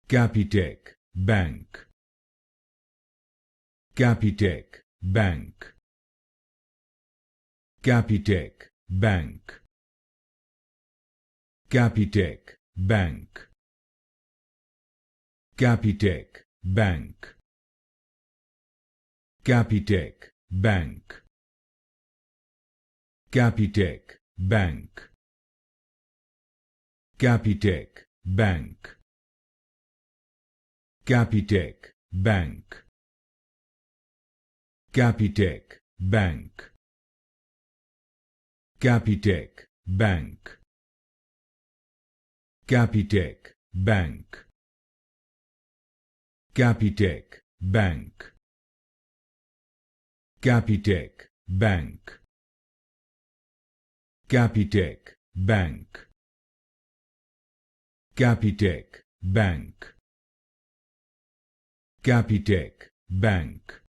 Capitec Bank. Capitec Bank. Capitec Bank. Capitec Bank. Capitec Bank. Capitec Bank. Capitec Bank. Capitec Bank. Capitec Bank. Capitec Bank. Capitec Bank. Capitec Bank. Capitec Bank. Capitec Bank. Capitec Bank. Capitec Bank. Capitec Bank.